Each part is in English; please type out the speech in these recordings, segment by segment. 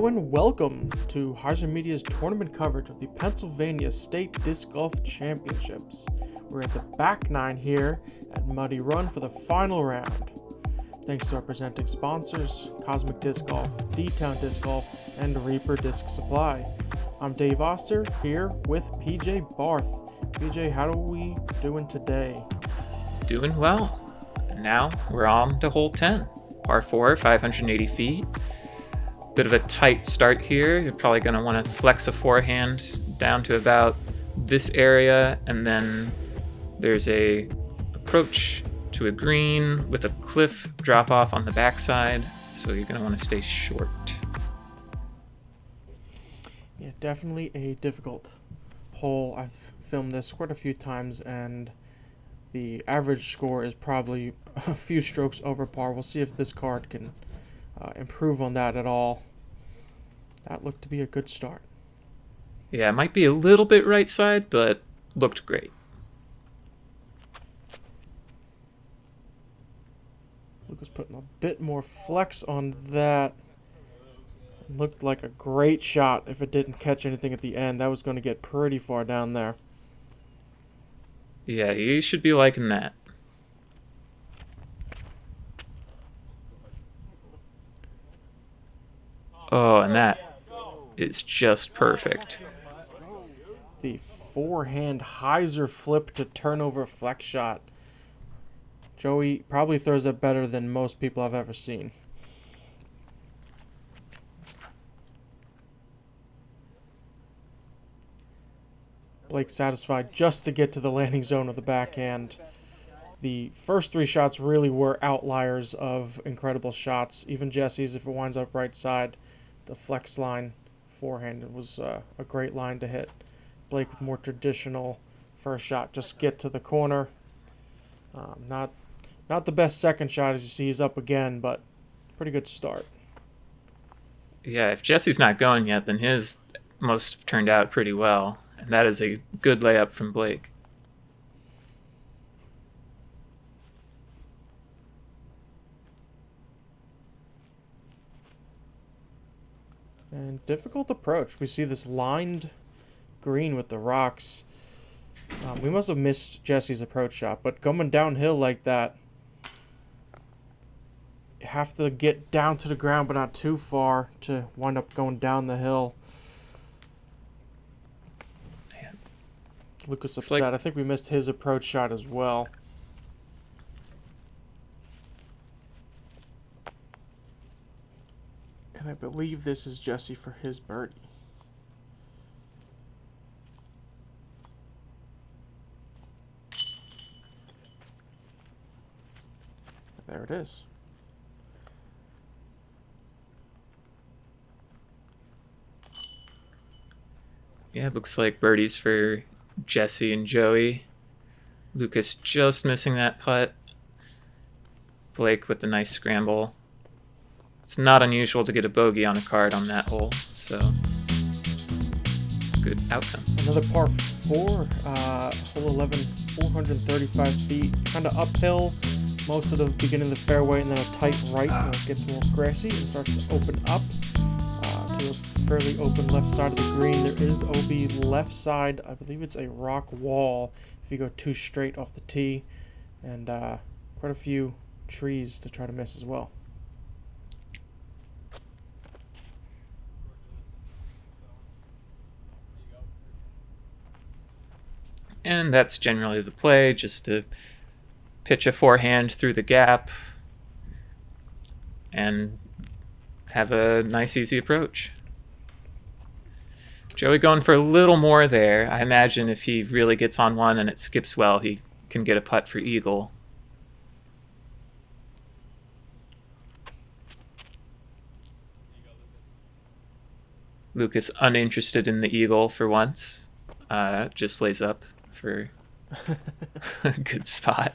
Hello and welcome to Heisman Media's tournament coverage of the Pennsylvania State Disc Golf Championships. We're at the back nine here at Muddy Run for the final round. Thanks to our presenting sponsors, Cosmic Disc Golf, D-Town Disc Golf, and Reaper Disc Supply. I'm Dave Oster here with PJ Barth. PJ, how are we doing today? Doing well. Now we're on to hole 10. Par 4, 580 feet. Bit of a tight start here. You're probably going to want to flex a forehand down to about this area, and then there's a approach to a green with a cliff drop off on the backside, so you're going to want to stay short. Yeah, definitely a difficult hole. I've filmed this quite a few times, and the average score is probably a few strokes over par. We'll see if this card can improve on that at all. That looked to be a good start. Yeah, it might be a little bit right side, but looked great. Lucas putting a bit more flex on that. Looked like a great shot if it didn't catch anything at the end. That was going to get pretty far down there. Yeah, you should be liking that. Oh, and that is just perfect. The forehand hyzer flip to turnover flex shot. Joey probably throws it better than most people I've ever seen. Blake satisfied just to get to the landing zone of the backhand. The first three shots really were outliers of incredible shots. Even Jesse's, if it winds up right side, the flex line forehand was a great line to hit. Blake with more traditional first shot, just get to the corner. Not the best second shot, as you see he's up again, but pretty good start. Yeah, if Jesse's not going yet, then his must have turned out pretty well. And that is a good layup from Blake. And difficult approach. We see this lined green with the rocks. We must have missed Jesse's approach shot, but coming downhill like that, you have to get down to the ground but not too far to wind up going down the hill. Man. Lucas upset. I think we missed his approach shot as well. And I believe this is Jesse for his birdie. There it is. Yeah, it looks like birdies for Jesse and Joey. Lucas just missing that putt. Blake with the nice scramble. It's not unusual to get a bogey on a card on that hole, so good outcome. Another par 4, hole 11, 435 feet, kind of uphill most of the beginning of the fairway, and then a tight right where it gets more grassy and starts to open up to a fairly open left side of the green. There is OB left side. I believe it's a rock wall if you go too straight off the tee, and quite a few trees to try to miss as well. And that's generally the play, just to pitch a forehand through the gap and have a nice, easy approach. Joey going for a little more there. I imagine if he really gets on one and it skips well, he can get a putt for eagle. Lucas uninterested in the eagle for once. Just lays up for a good spot.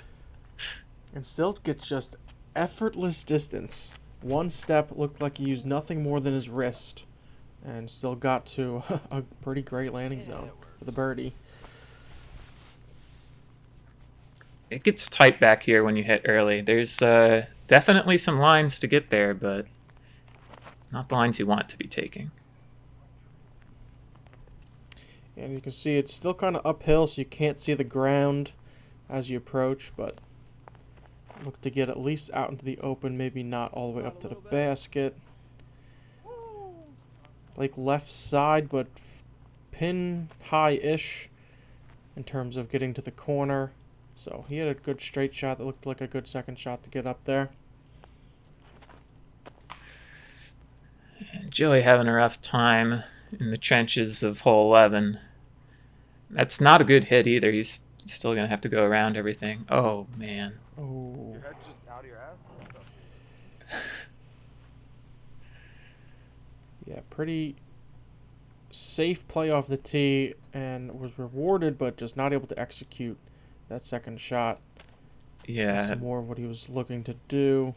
And still gets just effortless distance. One step looked like he used nothing more than his wrist, and still got to a pretty great landing zone for the birdie. It gets tight back here when you hit early. There's definitely some lines to get there, but Not the lines you want to be taking. And you can see it's still kind of uphill, so you can't see the ground as you approach, but look to get at least out into the open, maybe not all the way up to the basket. Like left side, but pin high-ish in terms of getting to the corner. So he had a good straight shot that looked like a good second shot to get up there. And Joey having a rough time in the trenches of hole 11. That's not a good hit either. He's still going to have to go around everything. Oh, man. Oh. Your head just out of your ass? Yeah, pretty safe play off the tee and was rewarded, but just not able to execute that second shot. Yeah. That's more of what he was looking to do.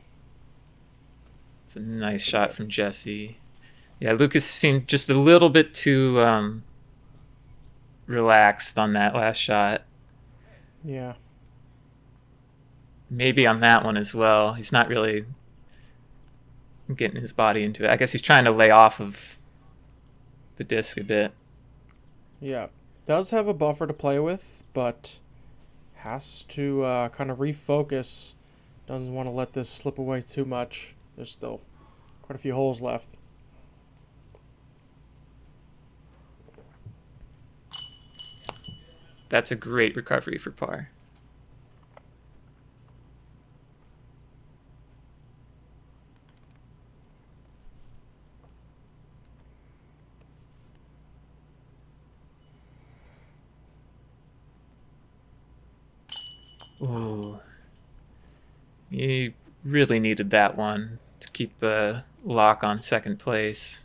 It's a nice shot from Jesse. Yeah, Lucas seemed just a little bit too relaxed on that last shot. Yeah. Maybe on that one as well. He's not really getting his body into it. I guess he's trying to lay off of the disc a bit. Yeah. Does have a buffer to play with, but has to kind of refocus. Doesn't want to let this slip away too much. There's still quite a few holes left. That's a great recovery for par. Ooh. He really needed that one to keep the lock on second place.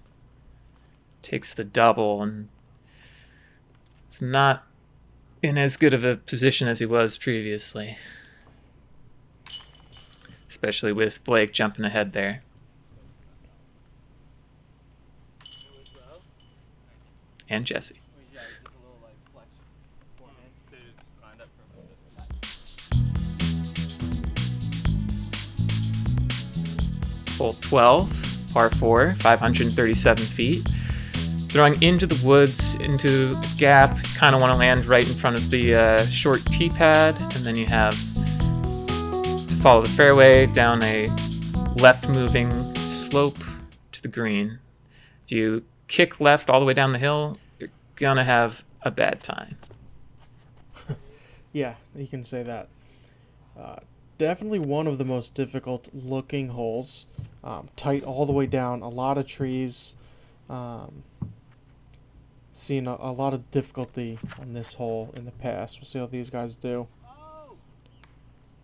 Takes the double, and it's not in as good of a position as he was previously. Especially with Blake jumping ahead there. And Jesse. Hole 12, par 4, 537 feet. Throwing into the woods, into a gap. Kind of want to land right in front of the short tee pad, and then you have to follow the fairway down a left-moving slope to the green. If you kick left all the way down the hill, you're gonna have a bad time. Yeah, you can say that. Definitely one of the most difficult looking holes. Tight all the way down, a lot of trees. Seen a lot of difficulty on this hole in the past. We'll see how these guys do. Oh,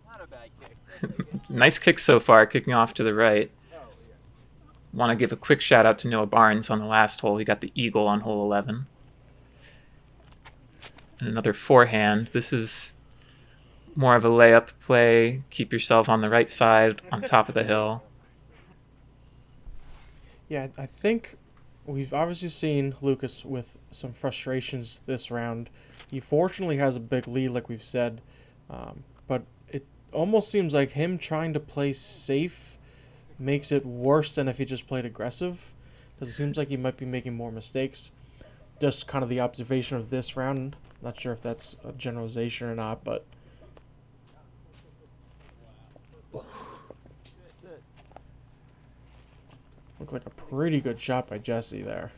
not a bad kick. Nice kick so far, kicking off to the right. Want to give a quick shout out to Noah Barnes on the last hole. He got the eagle on hole 11. And another forehand. This is more of a layup play. Keep yourself on the right side, on top of the hill. Yeah, I think we've obviously seen Lucas with some frustrations this round. He fortunately has a big lead, like we've said, but it almost seems like him trying to play safe makes it worse than if he just played aggressive, because it seems like he might be making more mistakes. Just kind of the observation of this round. Not sure if that's a generalization or not, but looked like a pretty good shot by Jesse there.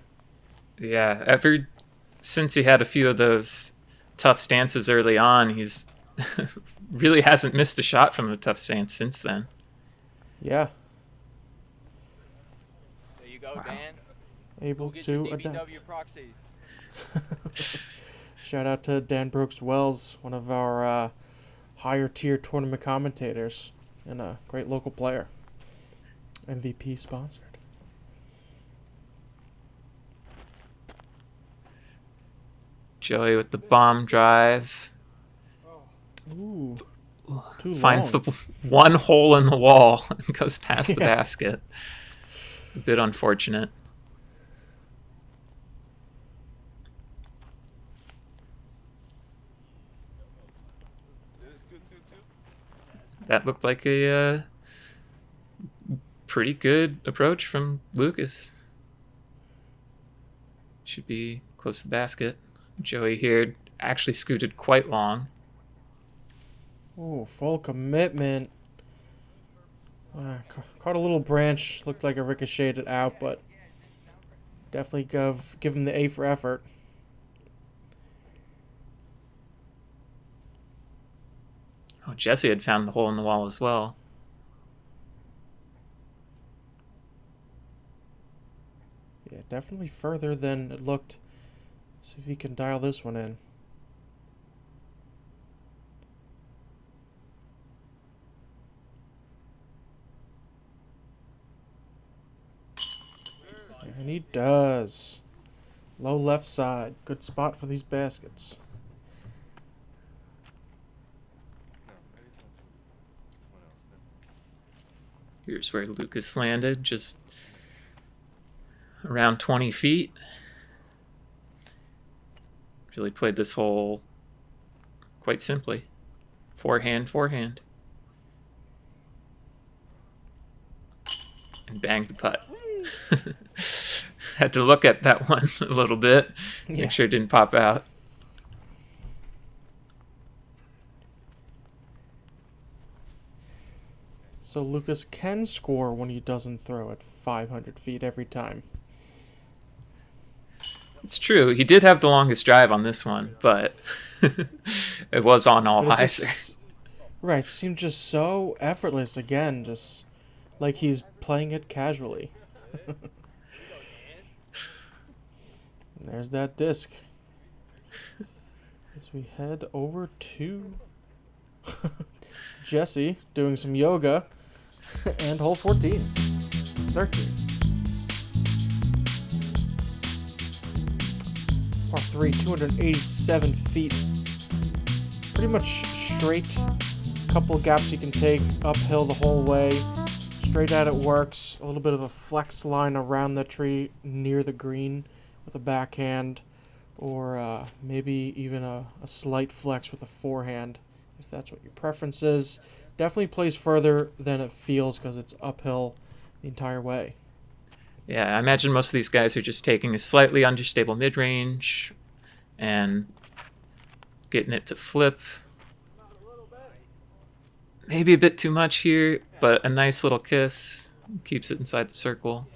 Yeah, ever since he had a few of those tough stances early on, he's really hasn't missed a shot from a tough stance since then. Yeah. There you go, Wow. Dan. Able Get to your adapt. DBW proxy. Shout out to Dan Brooks Wells, one of our higher tier tournament commentators and a great local player. MVP sponsored. Joey with the bomb drive. Ooh. Too Finds long. the one hole in the wall and goes past the Yeah. basket. A bit unfortunate. That looked like a pretty good approach from Lucas. Should be close to the basket. Joey here actually scooted quite long. Oh, full commitment. Caught a little branch. Looked like it ricocheted out, but definitely give him the A for effort. Oh, Jesse had found the hole in the wall as well. Yeah, definitely further than it looked. See if he can dial this one in. And he does. Low left side. Good spot for these baskets. Here's where Lucas landed, just around 20 feet. Really played this hole quite simply. Forehand, forehand. And banged the putt. Had to look at that one a little bit. Yeah. Make sure it didn't pop out. So Lucas can score when he doesn't throw at 500 feet every time. It's true. He did have the longest drive on this one, but it was on all But it hyzer. just, right, seemed just so effortless again, just like he's playing it casually. There's that disc. As we head over to Jesse doing some yoga and hole 13. Par 3, 287 feet. Pretty much straight. Couple gaps you can take uphill the whole way. Straight at it works. A little bit of a flex line around the tree near the green with a backhand, or maybe even a slight flex with a forehand, if that's what your preference is. Definitely plays further than it feels because it's uphill the entire way. Yeah, I imagine most of these guys are just taking a slightly understable mid-range and getting it to flip. Maybe a bit too much here, but a nice little kiss keeps it inside the circle.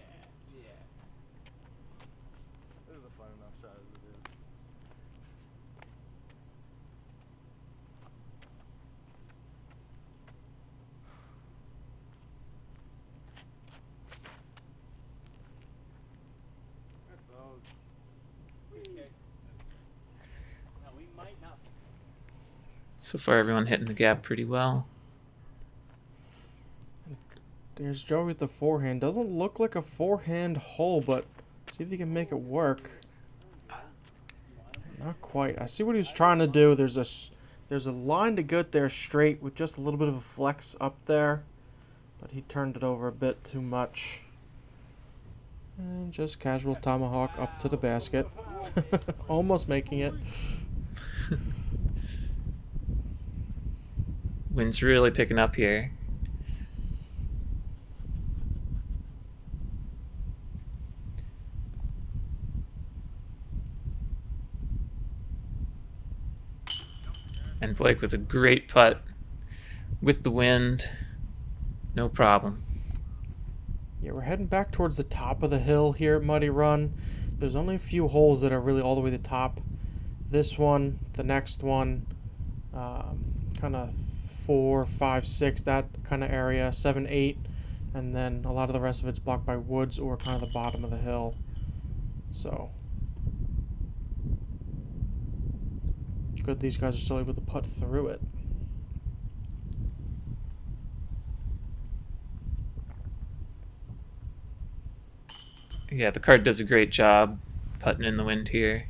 So far, everyone hitting the gap pretty well. There's Joey with the forehand. Doesn't look like a forehand hole, but see if he can make it work. Not quite. I see what he was trying to do. There's a line to get there straight with just a little bit of a flex up there, but he turned it over a bit too much. And just casual tomahawk up to the basket. Almost making it. Wind's really picking up here. And Blake with a great putt with the wind. No problem. Yeah, we're heading back towards the top of the hill here at Muddy Run. There's only a few holes that are really all the way to the top. This one, the next one, kind of 4, 5, 6, that kind of area, 7, 8, and then a lot of the rest of it's blocked by woods or kind of the bottom of the hill. So good these guys are still able to putt through it. Yeah, the card does a great job putting in the wind here.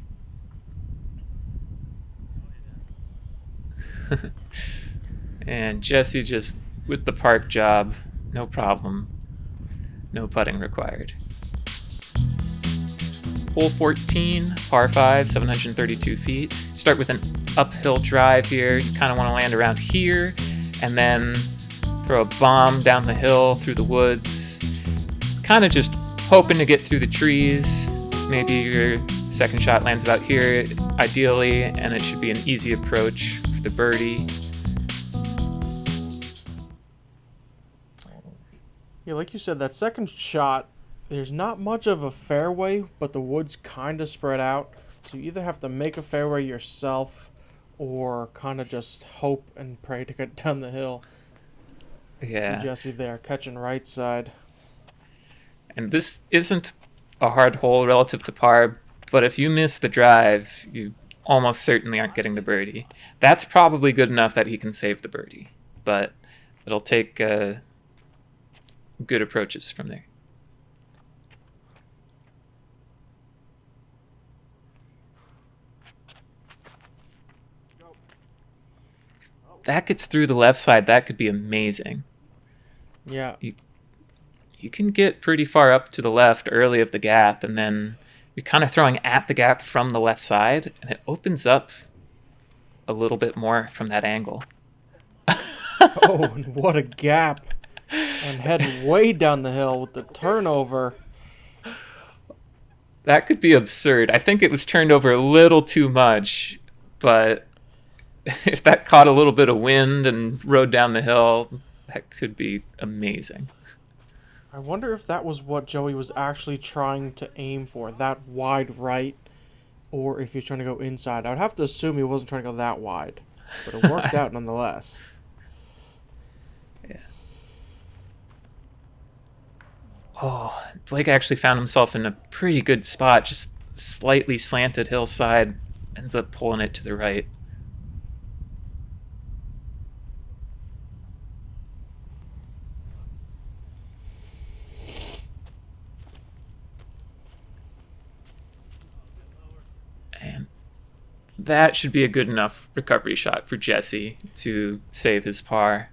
And Jesse just with the park job, no problem. No putting required. Hole 14, par 5, 732 feet. Start with an uphill drive here. You kind of want to land around here and then throw a bomb down the hill through the woods. kind of just hoping to get through the trees. Maybe your second shot lands about here, ideally, and it should be an easy approach for the birdie. Yeah, like you said, that second shot, there's not much of a fairway, but the wood's kind of spread out. So you either have to make a fairway yourself or kind of just hope and pray to get down the hill. Yeah. See Jesse there, catching right side. And this isn't a hard hole relative to par, but if you miss the drive, you almost certainly aren't getting the birdie. That's probably good enough that he can save the birdie, but it'll take good approaches from there. If that gets through the left side, that could be amazing. Yeah. You can get pretty far up to the left early of the gap, and then you're kind of throwing at the gap from the left side, and it opens up a little bit more from that angle. Oh, and what a gap. And heading way down the hill with the turnover. That could be absurd. I think it was turned over a little too much, but if that caught a little bit of wind and rode down the hill, that could be amazing. I wonder if that was what Joey was actually trying to aim for, that wide right, or if he was trying to go inside. I would have to assume he wasn't trying to go that wide, but it worked out nonetheless. Yeah. Oh, Blake actually found himself in a pretty good spot, just slightly slanted hillside, ends up pulling it to the right. And that should be a good enough recovery shot for Jesse to save his par.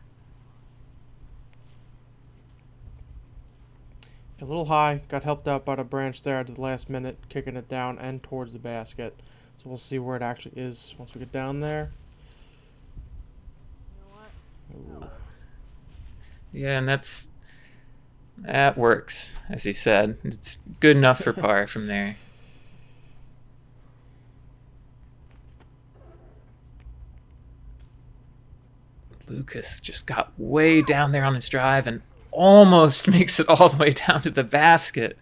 A little high, got helped out by the branch there at the last minute, kicking it down and towards the basket. So we'll see where it actually is once we get down there. Ooh. Yeah, and that works, as he said. It's good enough for par from there. Lucas just got way down there on his drive and almost makes it all the way down to the basket.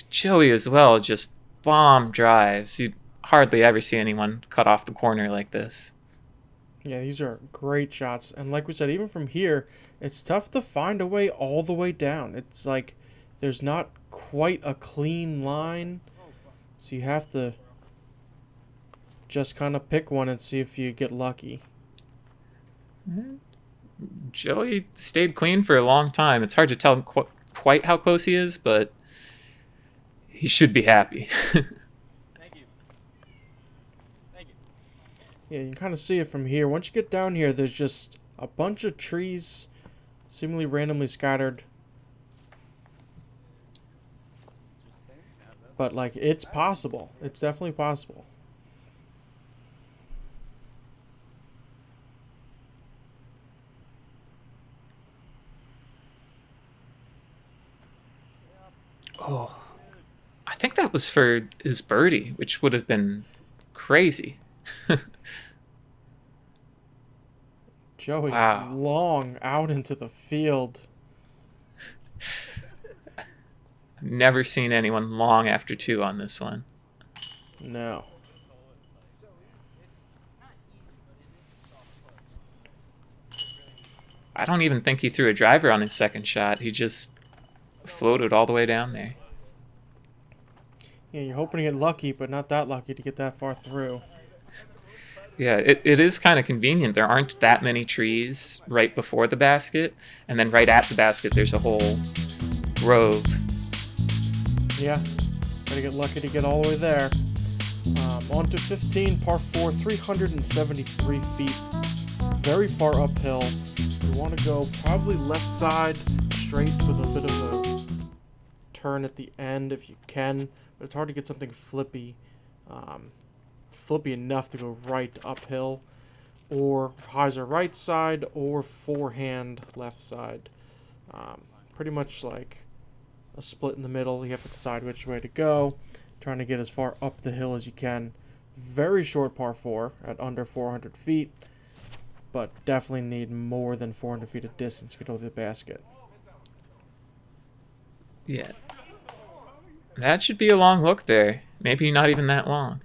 Joey as well, just bomb drives. You'd hardly ever see anyone cut off the corner like this. Yeah, these are great shots. And like we said, even from here, it's tough to find a way all the way down. It's like there's not quite a clean line. So you have to just kind of pick one and see if you get lucky. Joey stayed clean for a long time. It's hard to tell quite how close he is, but he should be happy. Thank you. Thank you. Yeah, you can kind of see it from here. Once you get down here, there's just a bunch of trees seemingly randomly scattered. But, like, it's possible. It's definitely possible. Oh, I think that was for his birdie, which would have been crazy. Joey, Wow. long out into the field. Never seen anyone long after two on this one. No. I don't even think he threw a driver on his second shot. He just floated all the way down there. Yeah, you're hoping to get lucky, but not that lucky to get that far through. Yeah, it is kind of convenient. There aren't that many trees right before the basket, and then right at the basket there's a whole grove. Yeah, gotta get lucky to get all the way there. On to 15, par 4, 373 feet. Very far uphill. You want to go probably left side, straight with a bit of a turn at the end if you can, but it's hard to get something flippy. Flippy enough to go right uphill, or hyzer right side, or forehand left side. Pretty much like a split in the middle. You have to decide which way to go. Trying to get as far up the hill as you can. Very short par 4 at under 400 feet. But definitely need more than 400 feet of distance to get over the basket. Yeah. That should be a long hook there. Maybe not even that long.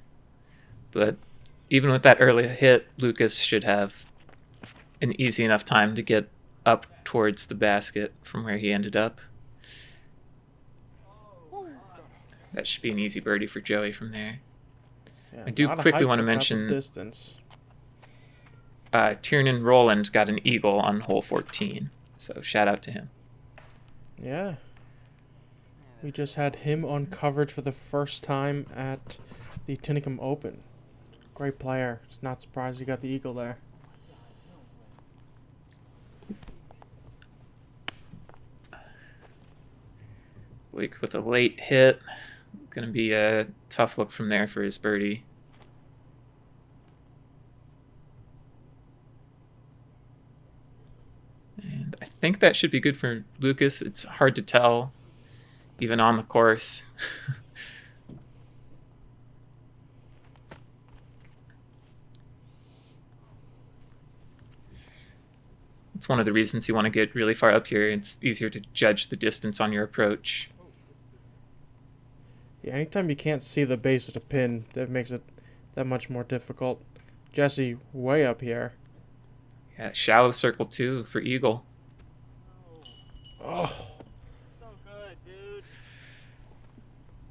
But even with that early hit, Lucas should have an easy enough time to get up towards the basket from where he ended up. That should be an easy birdie for Joey from there. Yeah, I do quickly want to mention distance. Tiernan Roland got an eagle on hole 14, so shout out to him. Yeah. We just had him on coverage for the first time at the Tinicum Open. Great player. Just not surprised he got the eagle there. Blake with a late hit. Going to be a tough look from there for his birdie. And I think that should be good for Lucas. It's hard to tell, even on the course. It's one of the reasons you want to get really far up here. It's easier to judge the distance on your approach. Yeah, anytime you can't see the base of the pin, that makes it that much more difficult. Jesse, way up here. Yeah, shallow circle 2 for eagle. Oh, So good, dude.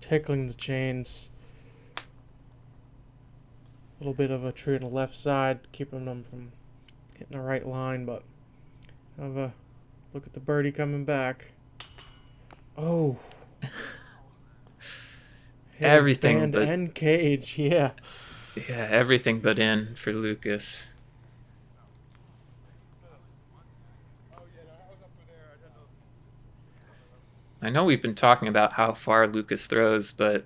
tickling the chains. A little bit of a tree on the left side, keeping them from hitting the right line, but have a look at the birdie coming back. Oh. Hit Everything band but and cage, yeah. yeah, everything but in for Lucas. I know we've been talking about how far Lucas throws, but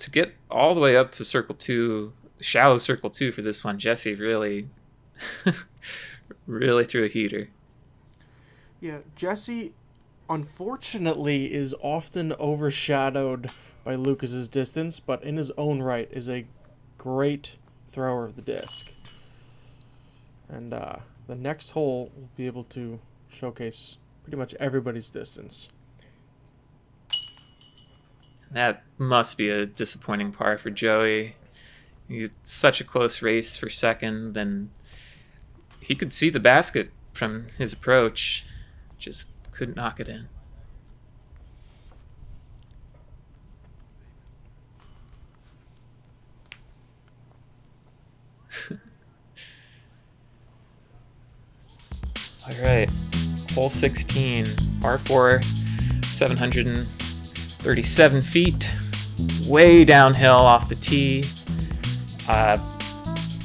to get all the way up to circle 2, shallow circle 2 for this one, Jesse really really threw a heater. Yeah, Jesse, unfortunately, is often overshadowed by Lucas's distance, but in his own right is a great thrower of the disc. And the next hole will be able to showcase pretty much everybody's distance. That must be a disappointing par for Joey. It's such a close race for second, and he could see the basket from his approach, just couldn't knock it in. All right, hole 16, par 4, 737 feet, way downhill off the tee.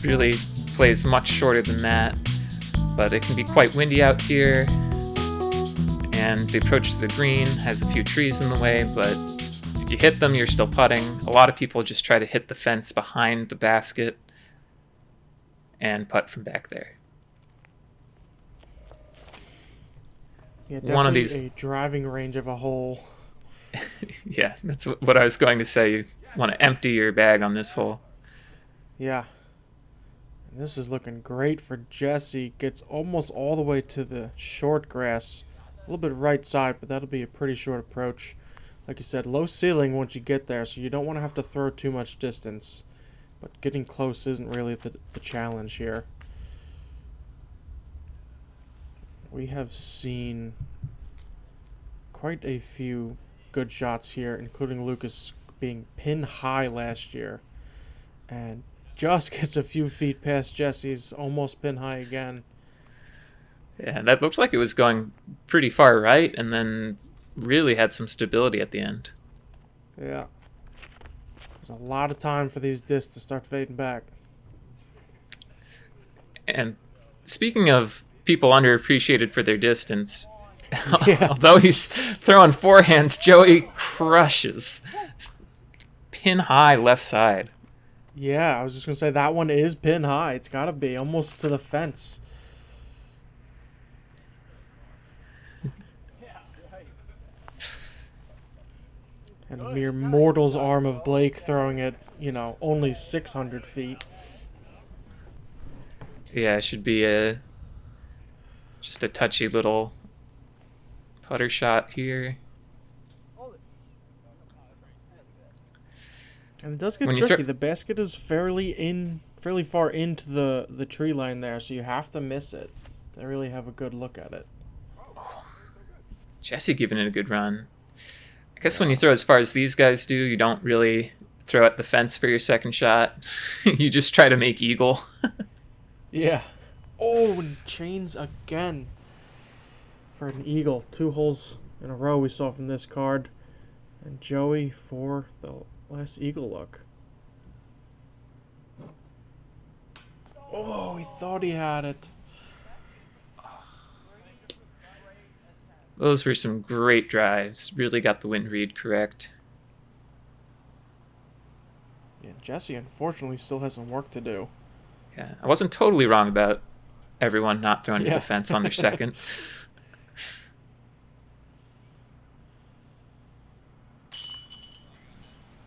Really plays much shorter than that, but it can be quite windy out here, and the approach to the green has a few trees in the way, but if you hit them, you're still putting. A lot of people just try to hit the fence behind the basket and putt from back there. Yeah, definitely One of these, a driving range of a hole. yeah, that's what I was going to say. You want to empty your bag on this hole. Yeah. And this is looking great for Jesse. Gets almost all the way to the short grass. A little bit right side, but that'll be a pretty short approach. Like you said, low ceiling once you get there, so you don't want to have to throw too much distance. But getting close isn't really the challenge here. We have seen quite a few good shots here, including Lucas being pin high last year. And just gets a few feet past Jesse's, almost pin high again. Yeah, that looked like it was going pretty far right, and then really had some stability at the end. Yeah. There's a lot of time for these discs to start fading back. And speaking of people underappreciated for their distance, Yeah. although he's throwing forehands, Joey crushes. Pin high left side. Yeah, I was just going to say that one is pin high. It's got to be almost to the fence. And a mere mortal's arm of Blake throwing it, only 600 feet. Yeah, it should be just a touchy little putter shot here. And it does get tricky. The basket is fairly far into the tree line there, so you have to miss it to really have a good look at it. Jesse giving it a good run. I guess when you throw as far as these guys do, you don't really throw at the fence for your second shot. You just try to make eagle. Yeah. Oh, and chains again for an eagle. 2 holes in a row we saw from this card. And Joey for the last eagle look. Oh, he thought he had it. Those were some great drives. Really got the wind read correct. Yeah, Jesse unfortunately still has some work to do. Yeah, I wasn't totally wrong about everyone not throwing to the fence on their second.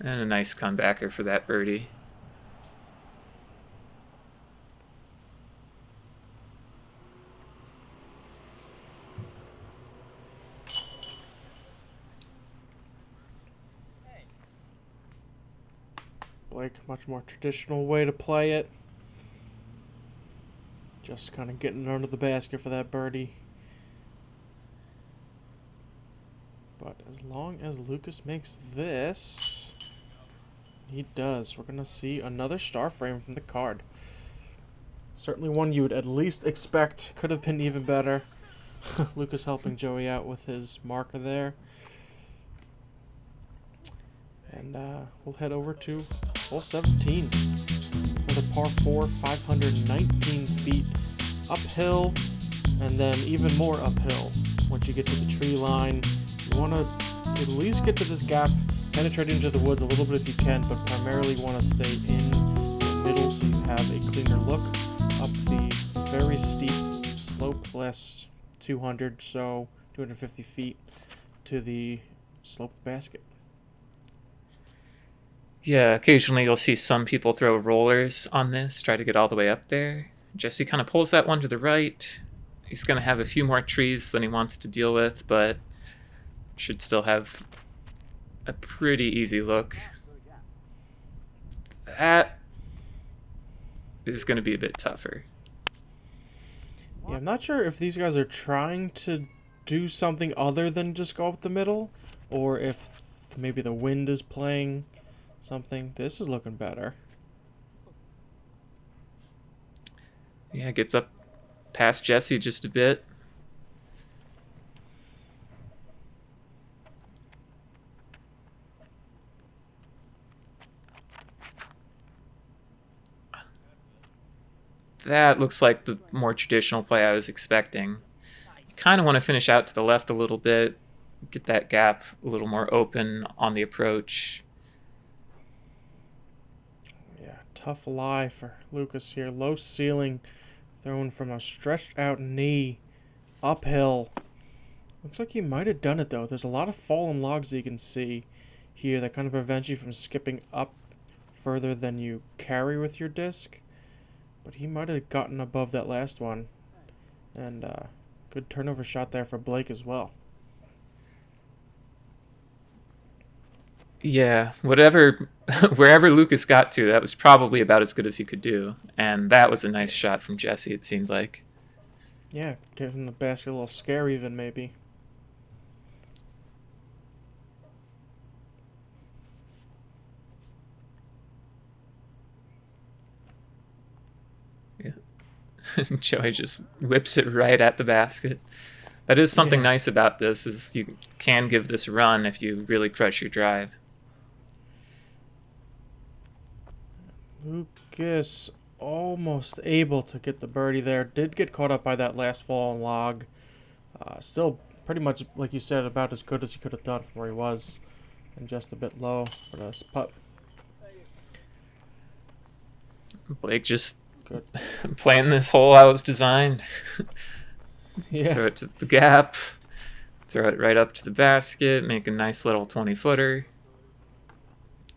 And a nice comebacker for that birdie. Blake, much more traditional way to play it. Just kind of getting it under the basket for that birdie. But as long as Lucas makes this, he does. We're going to see another star frame from the card. Certainly one you would at least expect. Could have been even better. Lucas helping Joey out with his marker there. And we'll head over to hole 17. Another par 4, 519 feet uphill, and then even more uphill. Once you get to the tree line, you want to at least get to this gap, penetrate into the woods a little bit if you can, but primarily want to stay in the middle so you have a cleaner look up the very steep slope, last 250 feet to the sloped basket. Yeah, occasionally you'll see some people throw rollers on this, try to get all the way up there. Jesse kind of pulls that one to the right. He's going to have a few more trees than he wants to deal with, but should still have a pretty easy look. That is going to be a bit tougher. Yeah, I'm not sure if these guys are trying to do something other than just go up the middle, or if maybe the wind is playing something. This is looking better. Yeah, gets up past Jesse just a bit. That looks like the more traditional play I was expecting. You kind of want to finish out to the left a little bit, get that gap a little more open on the approach. Yeah, tough lie for Lucas here. Low ceiling, thrown from a stretched out knee, uphill. Looks like he might have done it though. There's a lot of fallen logs that you can see here that kind of prevents you from skipping up further than you carry with your disc. But he might have gotten above that last one. And good turnover shot there for Blake as well. Yeah, wherever Lucas got to, that was probably about as good as he could do. And that was a nice shot from Jesse, it seemed like. Yeah, giving the basket a little scare even, maybe. Yeah. Joey just whips it right at the basket. That is something nice about this, is you can give this a run if you really crush your drive. Lucas almost able to get the birdie there. Did get caught up by that last fallen log. Still pretty much, like you said, about as good as he could have done from where he was. And just a bit low for this putt. Blake just Good. playing this hole how it was designed. Yeah. Throw it to the gap. Throw it right up to the basket. Make a nice little 20-footer.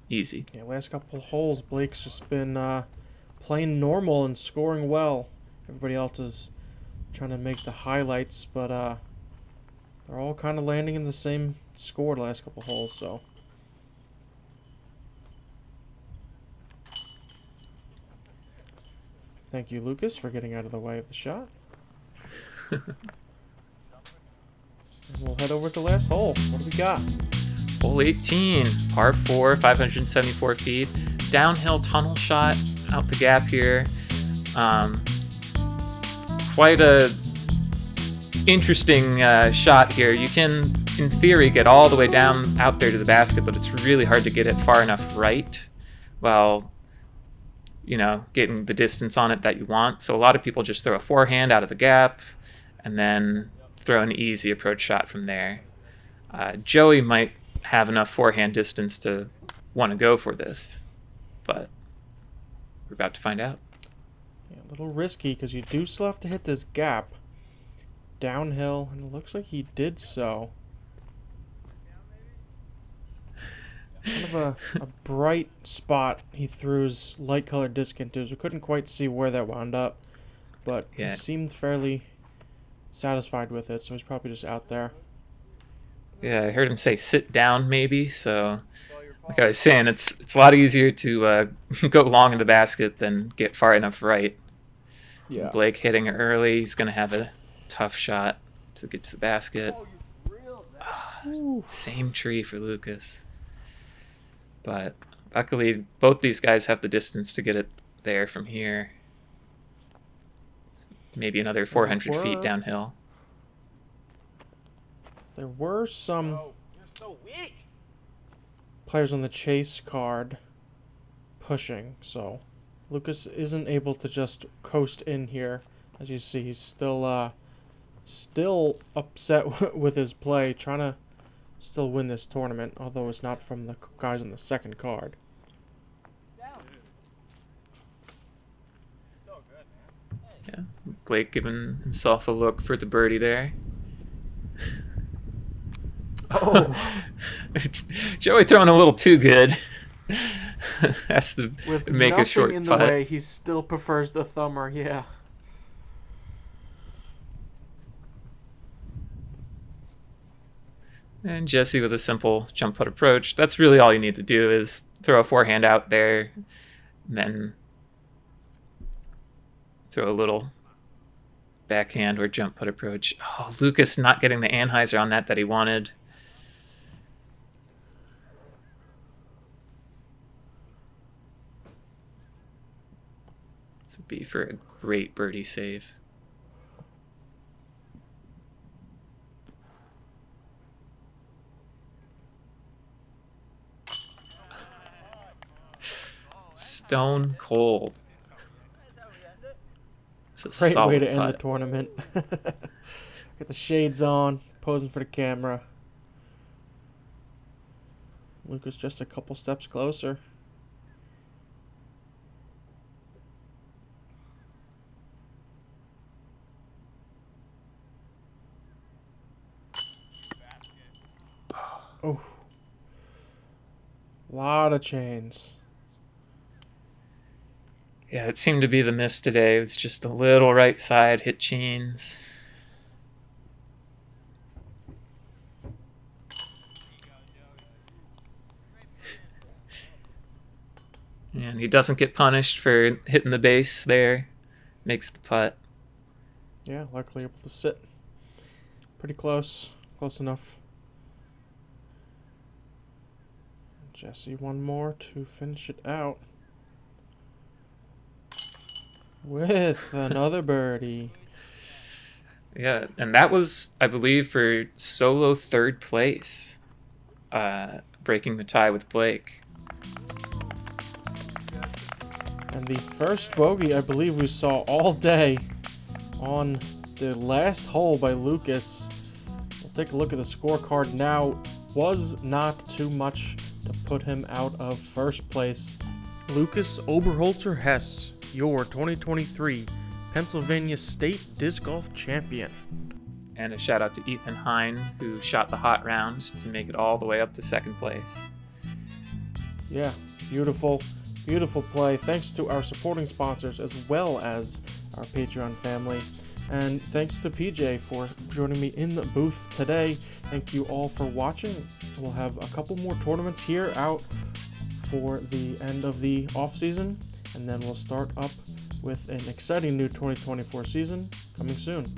Easy. Yeah, last couple holes, Blake's just been playing normal and scoring well. Everybody else is trying to make the highlights, but they're all kind of landing in the same score the last couple holes, so. Thank you, Lucas, for getting out of the way of the shot. We'll head over to the last hole. What do we got? Hole 18, par 4, 574 feet. Downhill tunnel shot out the gap here. Quite a interesting shot here. You can, in theory, get all the way down out there to the basket, but it's really hard to get it far enough right while, you know, getting the distance on it that you want. So a lot of people just throw a forehand out of the gap and then throw an easy approach shot from there. Joey might have enough forehand distance to want to go for this, but we're about to find out. Yeah, a little risky because you do still have to hit this gap downhill, and it looks like he did so. Kind of a bright spot he threw his light colored disc into, so we couldn't quite see where that wound up, but Yeah. he seemed fairly satisfied with it, so he's probably just out there. Yeah, I heard him say sit down maybe, so like I was saying, it's a lot easier to go long in the basket than get far enough right. Yeah. Blake hitting early, he's going to have a tough shot to get to the basket. Same tree for Lucas. But luckily, both these guys have the distance to get it there from here. Maybe another 400 feet downhill. There were some players on the chase card pushing, so Lucas isn't able to just coast in here. As you see, he's still upset with his play, trying to still win this tournament, although it's not from the guys on the second card. Yeah, Blake giving himself a look for the birdie there. Oh, Joey throwing a little too good. Has to with make a short nothing in the putt. way, he still prefers the thumber. Yeah. And Jesse with a simple jump putt approach. That's really all you need to do is throw a forehand out there, and then throw a little backhand or jump putt approach. Oh, Lucas not getting the Anheuser on that he wanted. This would be for a great birdie save. Stone cold. It's a Great way solid to end the putt. tournament. Get the shades on, posing for the camera. Lucas just a couple steps closer. Oh. Lot of chains. Yeah, it seemed to be the miss today. It was just a little right side, hit chains. And he doesn't get punished for hitting the base there. Makes the putt. Yeah, luckily able to sit. Pretty close. Close enough. Jesse, one more to finish it out. With another birdie. Yeah, and that was, I believe, for solo third place. Breaking the tie with Blake. And the first bogey I believe we saw all day on the last hole by Lucas. We'll take a look at the scorecard now. Was not too much to put him out of first place. Lucas Oberholtzer Hess, your 2023 Pennsylvania State Disc Golf Champion. And a shout out to Ethan Hine, who shot the hot round to make it all the way up to second place. Yeah, beautiful, beautiful play. Thanks to our supporting sponsors as well as our Patreon family. And thanks to PJ for joining me in the booth today. Thank you all for watching. We'll have a couple more tournaments here out for the end of the off season, and then we'll start up with an exciting new 2024 season coming soon.